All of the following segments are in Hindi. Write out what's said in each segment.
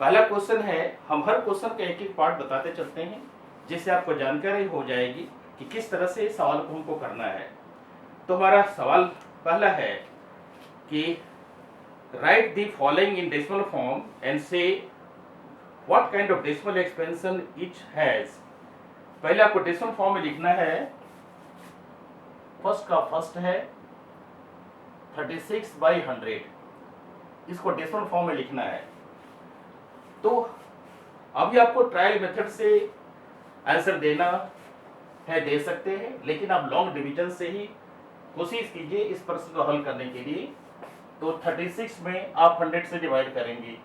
पहला क्वेश्चन है, हम हर क्वेश्चन का एक एक पार्ट बताते चलते हैं जिससे आपको जानकारी हो जाएगी कि किस तरह से सवाल को हमको करना है। तो हमारा सवाल पहला है कि write the following in decimal form and say what kind of decimal expansion each has. पहले आपको डेसिमल फॉर्म में लिखना है। फर्स्ट का फर्स्ट है 36/100, इसको डेसिमल फॉर्म में लिखना है। तो अभी आपको ट्रायल मेथड से आंसर देना है, दे सकते हैं, लेकिन आप लॉन्ग डिवीजन से ही कोशिश कीजिए इस प्रश्न को हल करने के लिए। तो 36 में आप 100 से डिवाइड करेंगे।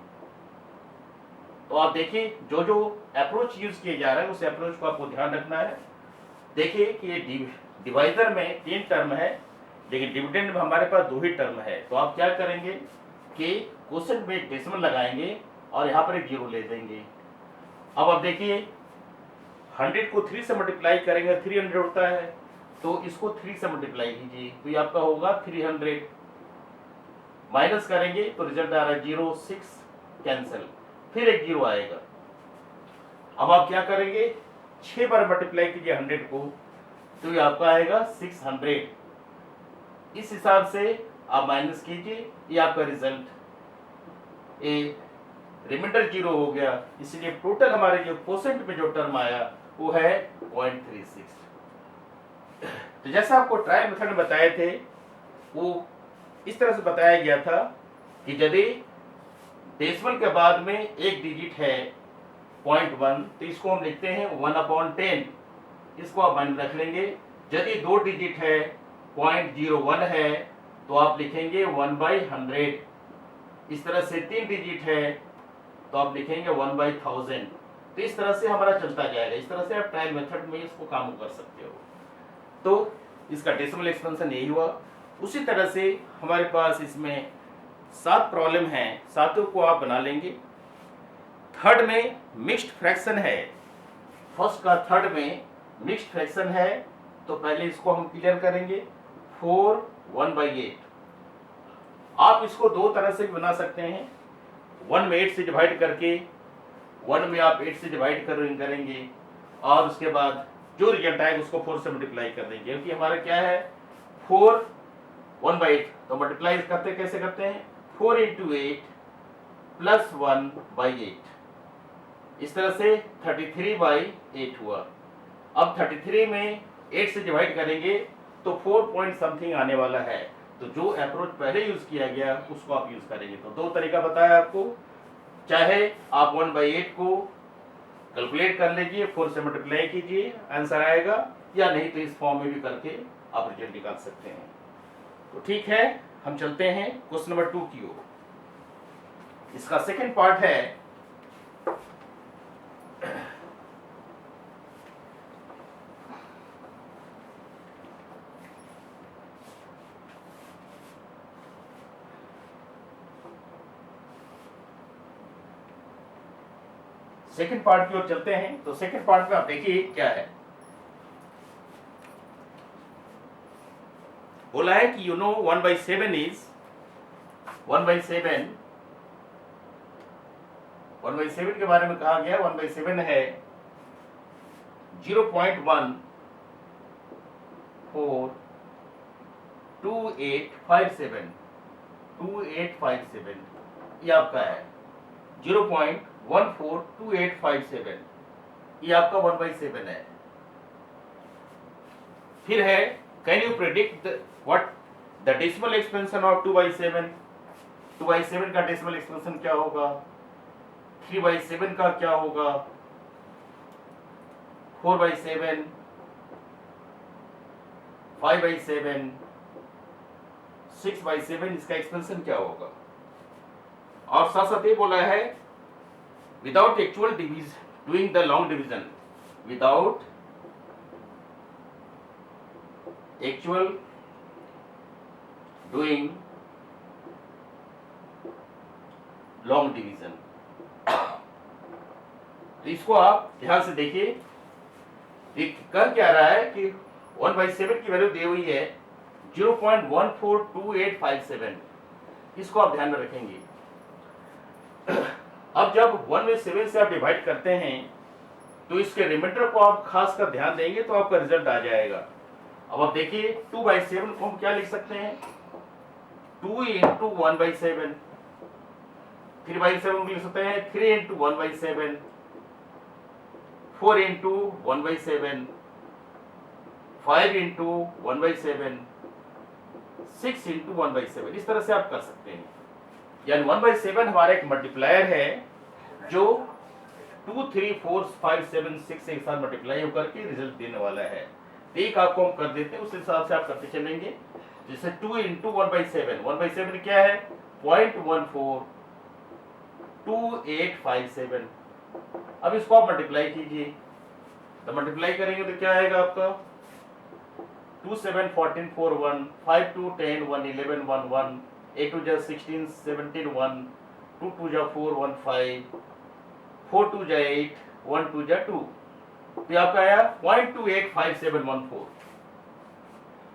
तो आप देखिए जो जो अप्रोच यूज किए जा रहे हैं उस अप्रोच को आपको ध्यान रखना है। देखिए कि ये डिवाइजर में 3 टर्म है, लेकिन डिविडेंड में हमारे पास 2 ही टर्म है। तो आप क्या करेंगे कि क्वेश्चन में डेसिमल लगाएंगे और यहाँ पर एक 0 ले देंगे। अब आप देखिए 100 को 3 से मल्टीप्लाई करेंगे 300 होता है, तो इसको 3 से मल्टीप्लाई कीजिए तो ये आपका होगा 300। माइनस करेंगे तो रिजल्ट आ रहा है 0, 6 कैंसिल, फिर एक 0 आएगा। अब आप क्या करेंगे 6 बार मल्टीप्लाई कीजिए 100 को, तो ये आपका आएगा 600। इस हिसाब से आप माइनस कीजिए, ये आपका रिजल्ट ए रिमाइंडर 0 हो गया। इसलिए टोटल हमारे जो क्वोशेंट में जो टर्म आया वो है 0.36। तो जैसा आपको ट्रायल मेथड में बताए थे वो इस तरह से बताया गया था कि यदि डेसिमल के बाद में एक डिजिट है 0.1 तो इसको हम लिखते हैं 1/10, इसको आप माइंड रख लेंगे। यदि 2 डिजिट है 0.01 है तो आप लिखेंगे 1/100। इस तरह से 3 डिजिट है तो आप लिखेंगे 1/1000। तो इस तरह से हमारा चलता जाएगा। इस तरह से आप ट्रायल मेथड में इसको काम कर सकते हो। तो इसका डेसिमल एक्सपेंशन यही हुआ। उसी तरह से हमारे पास इसमें 7 प्रॉब्लम हैं, 7 को आप बना लेंगे। थर्ड में मिक्स्ड फ्रैक्शन है, फर्स्ट का थर्ड में मिक्स्ड फ्रैक्शन है, तो पहले इसको हम क्लियर करेंगे। 4 1/8। आप इसको 2 तरह से भी बना सकते हैं। 1 में 8 से डिवाइड करके 1 में आप 8 से डिवाइड करेंगे और उसके बाद जो रिजल्ट आएगा उसको 4 से मल्टीप्लाई कर देंगे, क्योंकि हमारा क्या है 4 1/8। तो मल्टीप्लाई करते कैसे करते हैं 4 × 8 + 1/8। इस तरह से 33/8 हुआ। अब 33 में 8 से डिवाइड करेंगे तो 4 पॉइंट समथिंग आने वाला है। तो जो अप्रोच पहले यूज किया गया उसको आप यूज करेंगे। तो 2 तरीका बताया आपको, चाहे आप 1/8 को कैलकुलेट कर लीजिए, 4 से मल्टीप्लाई कीजिए, आंसर आएगा, या नहीं तो इस फॉर्म में भी करके आप रिजल्ट निकाल सकते हैं। तो ठीक है, हम चलते हैं क्वेश्चन नंबर 2 की ओर। इसका सेकंड पार्ट है सेकंड पार्ट की ओर चलते हैं। तो सेकंड पार्ट में आप देखिए क्या है, बोला है कि 1/7 इज 1/7 के बारे में कहा गया। 1/7 है 0.142857 ये आपका है 0.142857, ये आपका 1/7 है। फिर है can you predict what the decimal expansion of 2/7। 2/7 का डेसिमल एक्सपेंशन क्या होगा, 3/7 का क्या होगा, 4/7, 5/7, 6/7 इसका एक्सपेंशन क्या होगा। और साथ साथ ये बोला है without actual division doing the long division, without actual doing long division. तो इसको आप ध्यान से देखिए, कर क्या रहा है कि 1/7 की वैल्यू दी हुई है 0.142857, इसको आप ध्यान में रखेंगे। अब जब 1/7 से आप डिवाइड करते हैं तो इसके रिमाइंडर को आप खास कर ध्यान देंगे तो आपका रिजल्ट आ जाएगा। अब आप देखिए 2/7 को हम क्या लिख सकते हैं, 2 इंटू 1/7, 3/7 को लिख सकते हैं 3 इंटू 1/7, 4 इंटू 1/7, 5 इंटू 1/7, 6 इंटू 1/7, इस तरह से आप कर सकते हैं। यानी 1/7 हमारा एक मल्टीप्लायर है जो 2, 3, 4, 5, 7, 6 एक साथ मल्टीप्लाई होकर के रिजल्ट देने वाला है। एक आपको हम कर देते हैं, उस हिसाब से आप करते चलेंगे। जैसे 2 इंटू 1/7, 1/7 क्या है 0.142857। अब इसको आप मल्टीप्लाई कीजिए, तो मल्टीप्लाई करेंगे तो क्या आएगा आपका 2, 7, 14, 4, 1, 5, 2, 10, 1, 11, 1, 1, 8, 2, 16, 17, 1, 2, 2, 4, 1, 5, 4, 2, 8, 1, 2, 2, तो आपका आया 0.285714।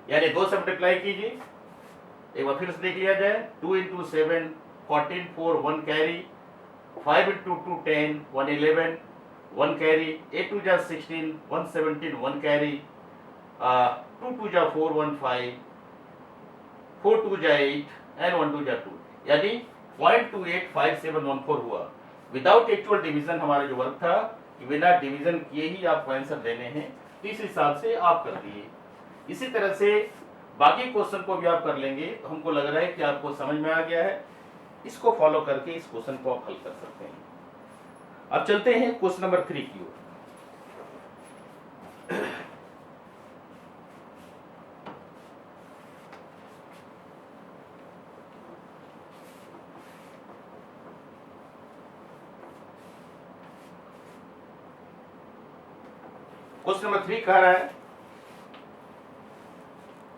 यानी 2 से मल्टीप्लाई कीजिए, एक बार फिर से देख लिया जाए, 2 into 7 14, 4, 1 carry, 5 into 2 10, 1 11, 1 carry, 8 2 16, 1 17, 1 carry, 2 2 4, 1 5, 4 2 8 and 1 2 2, यानी 0.285714 हुआ। विदाउट एक्चुअल डिवीजन हमारा जो वर्क था कि बिना डिवीजन किए ही आपको आंसर देने हैं, तो इस हिसाब से आप कर दिए। इसी तरह से बाकी क्वेश्चन को भी आप कर लेंगे, तो हमको लग रहा है कि आपको समझ में आ गया है। इसको फॉलो करके इस क्वेश्चन को आप हल कर सकते हैं। अब चलते हैं क्वेश्चन नंबर 3 की ओर। क्वेश्चन नंबर 3 कह रहा है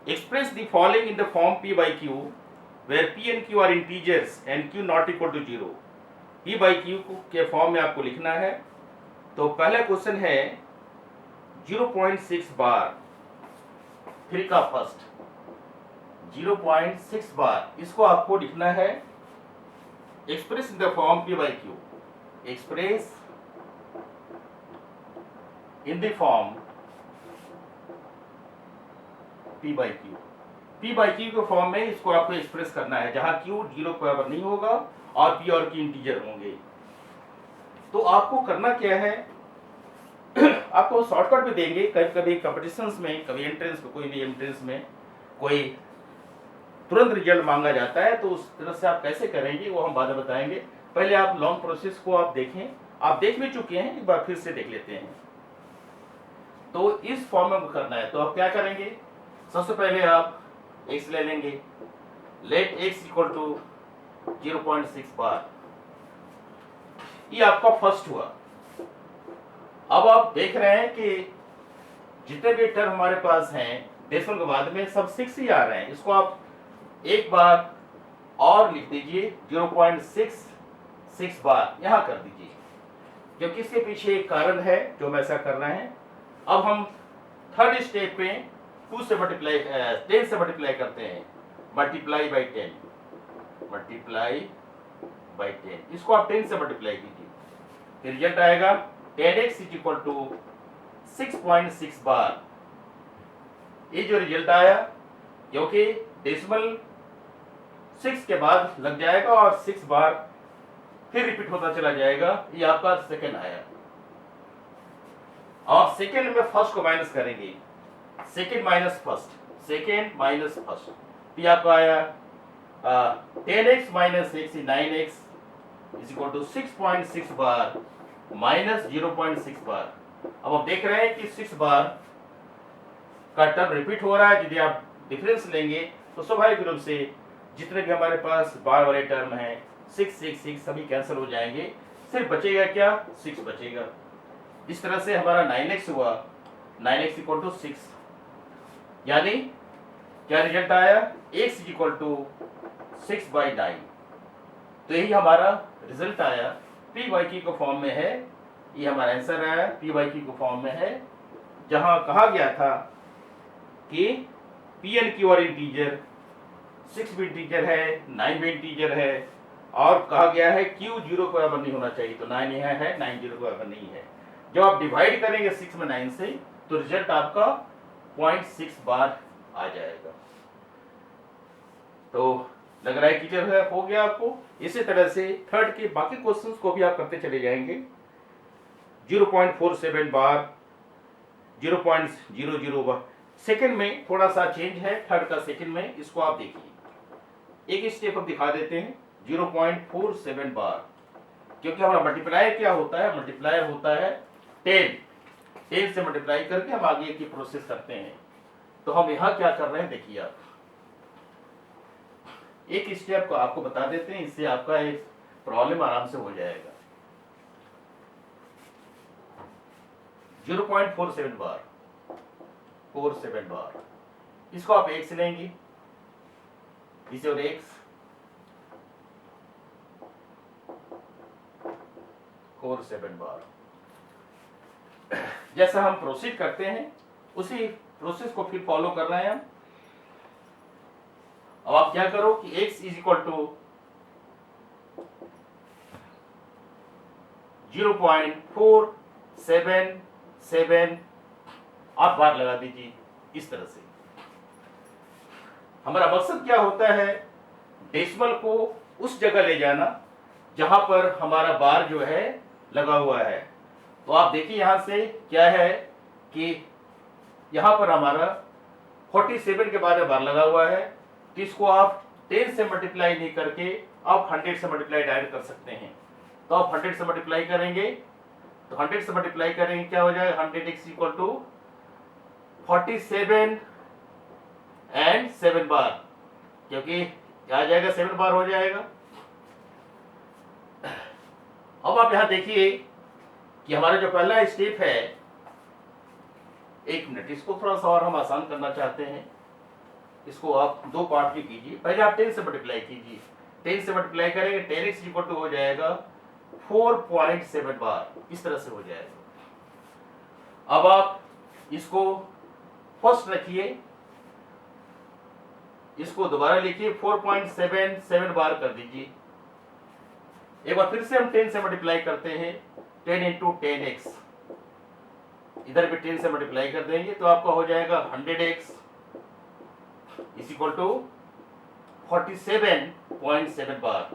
express the following in the form P by Q where P and Q are integers and Q not equal to 0। P by Q के फॉर्म में आपको लिखना है। तो पहला क्वेश्चन है 0.6 बार, 3 का फर्स्ट 0.6 बार, इसको आपको लिखना है express in the form P by Q, express in the form P by Q। P by Q के फॉर्म में इसको आपको एक्सप्रेस करना है, जहां Q 0 के बराबर नहीं होगा और P और Q इंटीजर होंगे। तो आपको करना क्या है आपको शॉर्टकट भी देंगे, कभी कभी कंपटीशंस में, कभी एंट्रेंस में, कोई भी एंट्रेंस में कोई तुरंत रिजल्ट मांगा जाता है, तो उस तरह से आप कैसे करेंगे वो हम बाद में बताएंगे। पहले आप लॉन्ग प्रोसेस को आप देखें, आप देख भी चुके हैं, एक बार फिर से देख लेते हैं। तो इस फॉर्म में करना है, तो आप क्या करेंगे, सबसे पहले आप x ले लेंगे, लेट x इक्वल टू 0.6 बार, ये आपका फर्स्ट हुआ। अब आप देख रहे हैं कि जितने भी टर्म हमारे पास हैं डेसिमल के बाद में सब 6 ही आ रहे हैं, इसको आप एक बार और लिख दीजिए 0.66 बार यहां कर दीजिए, क्योंकि इसके पीछे एक कारण है जो हम ऐसा कर रहे हैं। अब हम थर्ड स्टेप पे 2 से मल्टीप्लाई 10 से मल्टीप्लाई करते हैं, मल्टीप्लाई बाई 10, मल्टीप्लाई बाई 10, इसको आप 10 से मल्टीप्लाई कीजिए, फिर रिजल्ट आएगा 10x इज इक्वल टू 6.6 बार। ये जो रिजल्ट आया, क्योंकि डेसिमल 6 के बाद लग जाएगा और 6 बार फिर रिपीट होता चला जाएगा, ये आपका सेकेंड आया। और सेकेंड में फर्स्ट को माइनस करेंगे, second minus first, second minus first, तो आपका आया 10x minus x 9x is equal to 6.6 bar minus 0.6 bar. अब आप देख रहे हैं कि 6 बार का टर्म रिपीट हो रहा है। यदि आप डिफरेंस लेंगे तो स्वाभाविक रूप से जितने भी हमारे पास बार वाले टर्म हैं 6 6 6 सभी कैंसिल हो जाएंगे, सिर्फ बचेगा क्या 6 बचेगा। इस तरह से हमारा 9x हुआ, 9x इक्वल टू 6, यानी क्या रिजल्ट आया x इक्वल टू 6/9। तो यही हमारा रिजल्ट आया, P by Q के फॉर्म में है, ये हमारा आंसर आया P by Q के फॉर्म में है, जहां कहा गया था कि P and Q और इंटीजर, 6 भी इंटीजर है, 9 भी इंटीजर है, और कहा गया है Q 0 के बराबर नहीं होना चाहिए, तो 9 यहाँ है, 9 0 के बराबर नहीं है। जब आप डिवाइड करेंगे 6 में 9 से तो रिजल्ट आपका 0.6 बार आ जाएगा। तो लग रहा है क्लियर है, हो गया आपको। इसी तरह से थर्ड के बाकी क्वेश्चंस को भी आप करते चले जाएंगे। 0.47 बार, 0.00 बार। सेकंड में थोड़ा सा चेंज है, थर्ड का सेकंड में, इसको आप देखिए। एक स्टेप हम दिखा देते हैं, 0.47 बार, क्योंकि हमारा मल्टीप्लायर क्या होता है, मल्टीप्लायर होता है 10 से मल्टीप्लाई करके हम आगे की प्रोसेस करते हैं। तो हम यहाँ क्या कर रहे हैं देखिए आप, एक स्टेप को आपको बता देते हैं, इससे आपका एक प्रॉब्लम आराम से हो जाएगा। 0.47 बार, 47 बार, इसको आप x लेंगे, इसे और x 47 बार। जैसा हम प्रोसीड करते हैं उसी प्रोसेस को फिर फॉलो कर रहे हैं हम। अब आप क्या करो कि x इज इक्वल टू 0.477 आप बार लगा दीजिए इस तरह से। हमारा मकसद क्या होता है, डेसिमल को उस जगह ले जाना जहां पर हमारा बार जो है लगा हुआ है। तो आप देखिए यहां से क्या है कि यहां पर हमारा 47 के बाद में बार लगा हुआ है, तो इसको आप 10 से मल्टीप्लाई नहीं करके आप 100 से मल्टीप्लाई डायरेक्ट कर सकते हैं। तो आप 100 से मल्टीप्लाई करेंगे, तो 100 से मल्टीप्लाई करेंगे क्या हो जाएगा, 100x इक्वल टू 47 एंड 7 बार, क्योंकि क्या आ जाएगा 7 बार हो जाएगा। अब आप यहां देखिए कि हमारा जो पहला स्टेप है, एक मिनट, इसको थोड़ा सा और हम आसान करना चाहते हैं। इसको आप दो पार्ट में कीजिए। पहले आप 10 से मल्टीप्लाई कीजिए, 10 से मल्टीप्लाई करेंगे 10x इक्वल टू हो जाएगा 4.7 बार, इस तरह से हो जाएगा। अब आप इसको फर्स्ट रखिए, इसको दोबारा लिखिए, 4.77 बार कर दीजिए। एक बार फिर से हम 10 से मल्टीप्लाई करते हैं, 10 इंटू 10x, इधर भी 10 से मल्टीप्लाई कर देंगे तो आपका हो जाएगा 100x इज इक्वल टू 47.7 बार,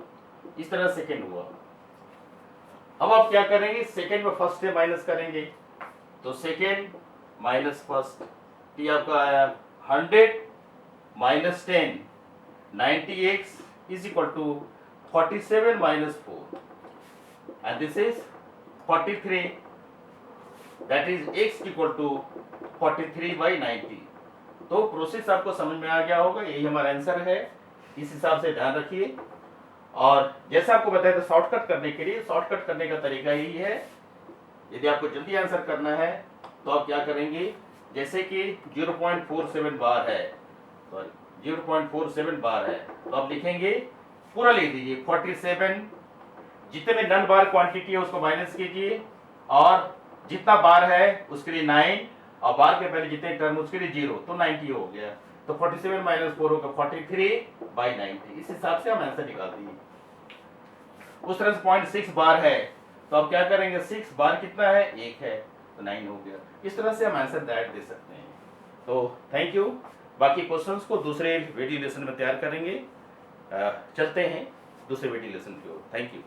इस तरह सेकेंड हुआ। अब आप क्या करेंगे, सेकेंड में फर्स्ट से माइनस करेंगे, तो सेकेंड माइनस फर्स्ट, ये आपका आया 100 minus 10, 90x is equal to 47 minus 4 and this is 43, that is x equal to 43/90। तो प्रोसेस आपको समझ में आ गया होगा, यही हमारा आंसर है, इस हिसाब से ध्यान रखिए। और जैसे आपको बताया था, शॉर्टकट करने के लिए, शॉर्टकट करने का तरीका यही है, यदि आपको जल्दी आंसर करना है तो आप क्या करेंगे, जैसे कि 0.47 बार है, सॉरी 0.47 बार है, तो आप लिखेंगे, पूरा लिख दीजिए 47, जितने में नन बार क्वांटिटी है उसको माइनस कीजिए, और जितना बार है उसके लिए 9, और बार के पहले जितने टर्म उसके लिए 0, तो 90 हो गया। तो 47 माइनस 4 होगा 43/90, इस हिसाब से हम आंसर निकाल दिए। उस तरह से 0.6 बार है, तो आप क्या करेंगे, 6 बार कितना है, 1 है, तो 9 हो गया। इस तरह से हम आंसर डायरेक्ट दे सकते हैं। तो थैंक यू। बाकी क्वेश्चंस को दूसरे वीडियो लेसन में तैयार करेंगे। चलते हैं दूसरे वीडियो लेसन की ओर। Thank you.